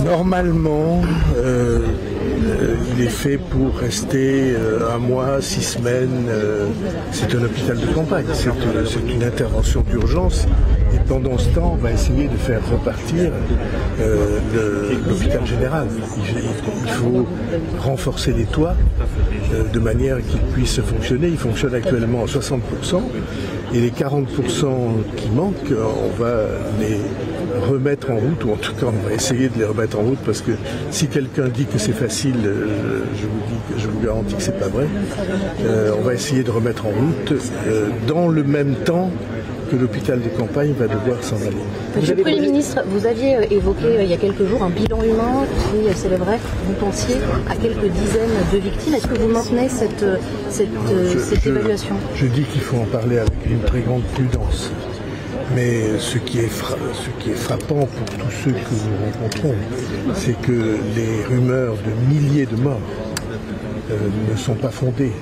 Normalement, il est fait pour rester un mois, 6 semaines. C'est un hôpital de campagne, c'est une intervention d'urgence. Et pendant ce temps, on va essayer de faire repartir l'hôpital général. Il faut renforcer les toits de manière qu'il puisse fonctionner. Il fonctionne actuellement à 60%. Et les 40% qui manquent, on va les remettre en route, ou en tout cas on va essayer de les remettre en route, parce que si quelqu'un dit que c'est facile, je vous garantis que c'est pas vrai. On va essayer de remettre en route dans le même temps que l'hôpital de campagne va devoir s'en aller. Monsieur le Premier ministre, vous aviez évoqué il y a quelques jours un bilan humain qui s'élèverait, vous pensiez, à quelques dizaines de victimes. Est-ce que vous maintenez cette évaluation? Je dis qu'il faut en parler avec une très grande prudence. Mais ce qui est frappant pour tous ceux que nous rencontrons, c'est que les rumeurs de milliers de morts ne sont pas fondées.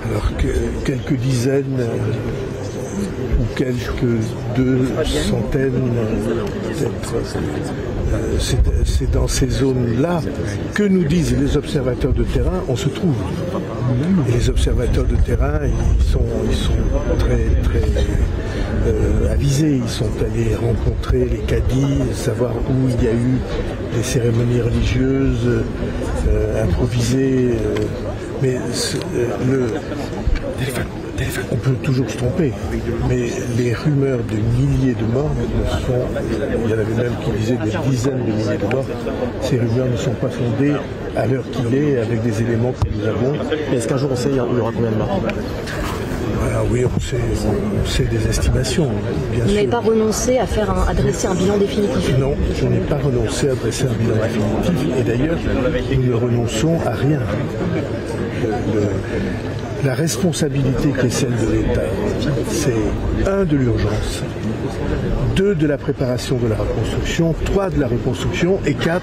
Alors que quelques dizaines ou quelques 200, peut-être, c'est dans ces zones-là que nous disent les observateurs de terrain, on se trouve. Et les observateurs de terrain, ils sont très avisés. Ils sont allés rencontrer les cadis, savoir où il y a eu des cérémonies religieuses improvisées. Mais on peut toujours se tromper, mais les rumeurs de milliers de morts il y en avait même qui disaient des dizaines de milliers de morts. Ces rumeurs ne sont pas fondées à l'heure qu'il est, avec des éléments que nous avons. Est-ce qu'un jour on sait il y aura combien de morts? Voilà, oui, on sait des estimations, bien sûr. Vous n'avez pas renoncé à dresser un bilan définitif? Non, je n'ai pas renoncé à dresser un bilan définitif, et d'ailleurs, nous ne renonçons à rien. La responsabilité qui est celle de l'État, c'est 1 de l'urgence, 2 de la préparation de la reconstruction, 3 de la reconstruction et 4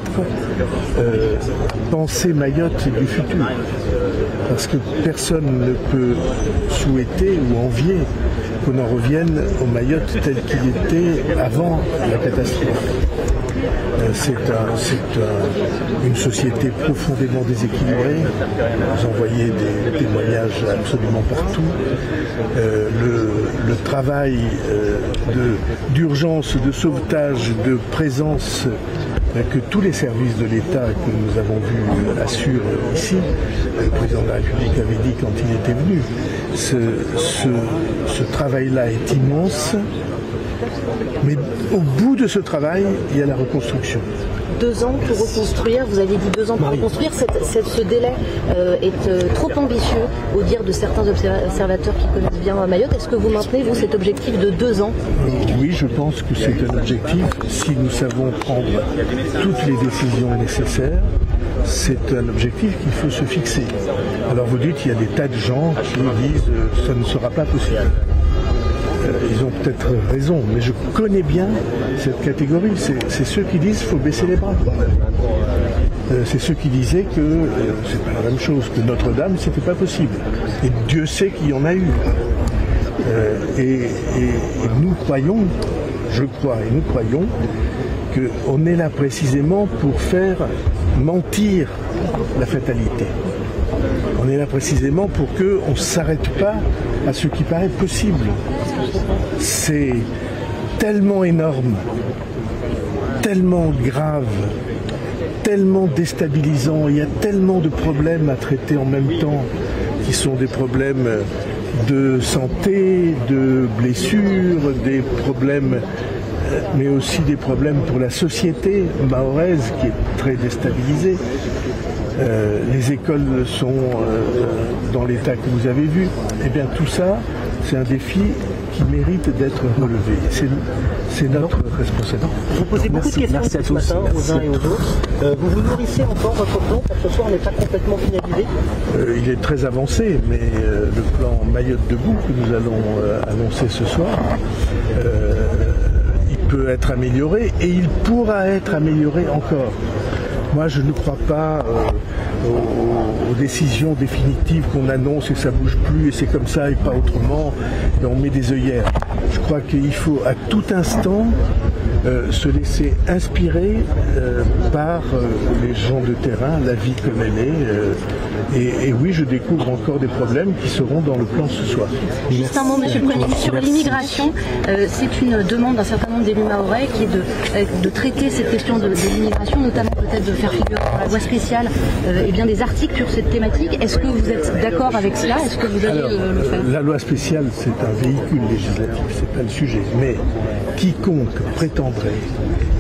penser Mayotte du futur. Parce que personne ne peut souhaiter ou envier qu'on en revienne au Mayotte tel qu'il était avant la catastrophe. C'est une société profondément déséquilibrée. Vous en voyez des témoignages absolument partout. Le travail d'urgence, de sauvetage, de présence que tous les services de l'État que nous avons vus assurent ici, le président de la République avait dit quand il était venu, ce travail-là est immense. Mais au bout de ce travail, il y a la reconstruction. 2 ans pour reconstruire, vous aviez dit 2 ans pour reconstruire, ce délai est trop ambitieux au dire de certains observateurs qui connaissent bien Mayotte. Est-ce que vous maintenez, vous, cet objectif de 2 ans? Oui, je pense que c'est un objectif. Si nous savons prendre toutes les décisions nécessaires, c'est un objectif qu'il faut se fixer. Alors vous dites qu'il y a des tas de gens qui disent que ça ne sera pas possible. Ils ont peut-être raison, mais je connais bien cette catégorie. C'est ceux qui disent qu'il faut baisser les bras. C'est ceux qui disaient que c'est pas la même chose, que Notre-Dame, c'était pas possible. Et Dieu sait qu'il y en a eu. Et nous croyons, je crois, et nous croyons qu'on est là précisément pour faire mentir la fatalité. On est là précisément pour qu'on ne s'arrête pas à ce qui paraît possible. C'est tellement énorme, tellement grave, tellement déstabilisant. Il y a tellement de problèmes à traiter en même temps qui sont des problèmes de santé, de blessures, des problèmes, mais aussi des problèmes pour la société mahoraise qui est très déstabilisée. Les écoles sont dans l'état que vous avez vu. Eh bien tout ça, c'est un défi qui mérite d'être relevé. C'est notre responsabilité. Vous posez beaucoup de questions ce matin aux uns et aux autres. Vous vous nourrissez encore votre plan pour ce soir n'est pas complètement finalisé? Il est très avancé, mais le plan Mayotte debout que nous allons annoncer ce soir, il peut être amélioré et il pourra être amélioré encore. Moi, je ne crois pas aux décisions définitives qu'on annonce et ça bouge plus et c'est comme ça et pas autrement et on met des œillères. Je crois qu'il faut à tout instant se laisser inspirer par les gens de terrain, la vie comme elle est. Et oui, je découvre encore des problèmes qui seront dans le plan ce soir. Juste un mot, Monsieur le Premier ministre, sur l'immigration. C'est une demande d'un certain nombre d'élus mahorais qui est de traiter cette question de l'immigration, notamment peut-être de faire figurer dans la loi spéciale des articles sur cette thématique. Est-ce que vous êtes d'accord avec cela? Est-ce que vous allez le faire? La loi spéciale, c'est un véhicule législatif, c'est pas le sujet. Mais quiconque prétendrait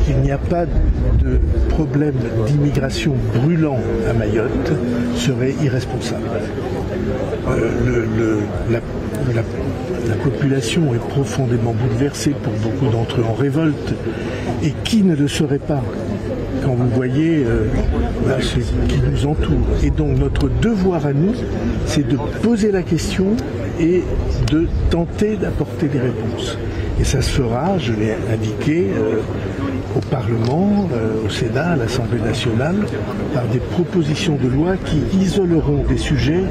qu'il n'y a pas de problème d'immigration brûlant à Mayotte serait irresponsable. La population est profondément bouleversée, pour beaucoup d'entre eux en révolte. Et qui ne le serait pas quand vous voyez ce qui nous entoure? Et donc notre devoir à nous, c'est de poser la question et de tenter d'apporter des réponses. Et ça se fera, je l'ai indiqué, au Parlement, au Sénat, à l'Assemblée nationale, par des propositions de loi qui isoleront des sujets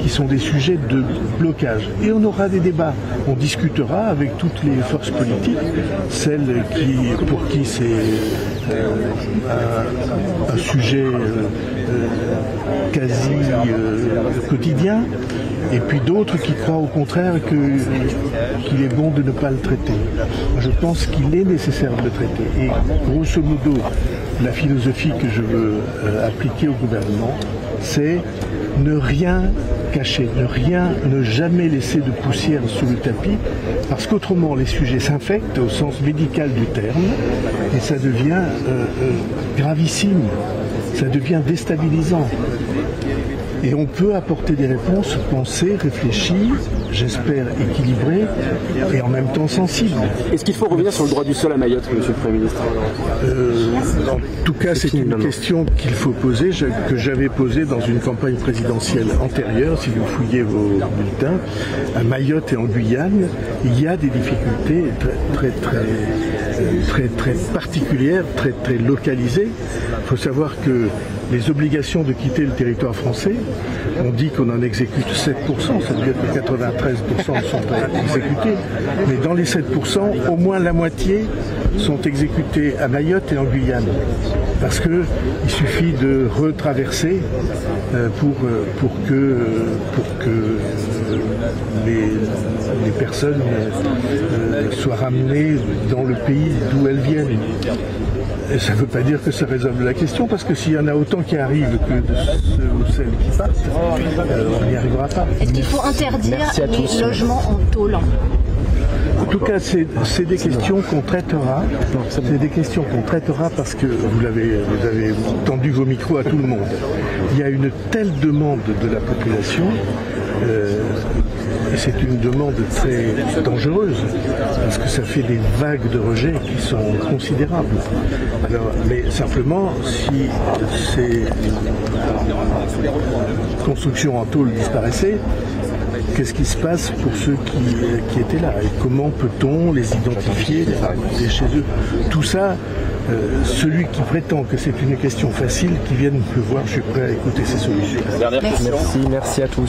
qui sont des sujets de blocage. Et on aura des débats. On discutera avec toutes les forces politiques, celles pour qui c'est un sujet quasi quotidien, et puis d'autres qui croient au contraire qu'il est bon de ne pas le traiter. Je pense qu'il est nécessaire de le traiter. Et grosso modo, la philosophie que je veux appliquer au gouvernement, c'est ne rien cacher, ne jamais laisser de poussière sous le tapis, parce qu'autrement les sujets s'infectent au sens médical du terme, et ça devient gravissime, ça devient déstabilisant. Et on peut apporter des réponses pensées, réfléchies, j'espère équilibrées, et en même temps sensibles. Est-ce qu'il faut revenir sur le droit du sol à Mayotte, Monsieur le Premier ministre? En tout cas, c'est une question qu'il faut poser, que j'avais posée dans une campagne présidentielle antérieure, si vous fouillez vos bulletins. À Mayotte et en Guyane, il y a des difficultés très particulières, très localisées. Il faut savoir que les obligations de quitter le territoire français, on dit qu'on en exécute 7%, ça veut dire que 93% sont exécutés, mais dans les 7%, au moins la moitié sont exécutés à Mayotte et en Guyane, parce qu'il suffit de retraverser pour que les personnes soient ramenées dans le pays d'où elles viennent. Et ça ne veut pas dire que ça résolve la question, parce que s'il y en a autant qui arrivent que de ceux ou celles qui partent, on n'y arrivera pas. Est-ce qu'il faut interdire les logements en tôle? En tout cas, c'est des questions qu'on traitera. C'est des questions qu'on traitera parce que vous avez tendu vos micros à tout le monde. Il y a une telle demande de la population. Et c'est une demande très dangereuse, parce que ça fait des vagues de rejet qui sont considérables. Alors, mais simplement, si ces constructions en tôle disparaissaient, qu'est-ce qui se passe pour ceux qui étaient là? Et comment peut-on les identifier, les ramener chez eux? Tout ça, celui qui prétend que c'est une question facile, qui vienne me voir, je suis prêt à écouter ses solutions. Merci à tous.